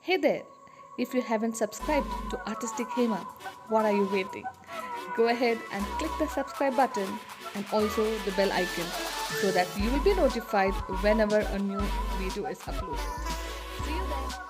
Hey there! If you haven't subscribed to Artistic Hema, what are you waiting? Go ahead and click the subscribe button and also the bell icon so that you will be notified whenever a new video is uploaded. See you there!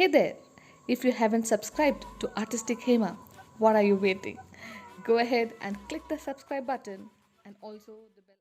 Hey there! If you haven't subscribed to Artistic Hema, what are you waiting? Go ahead and click the subscribe button and also the bell.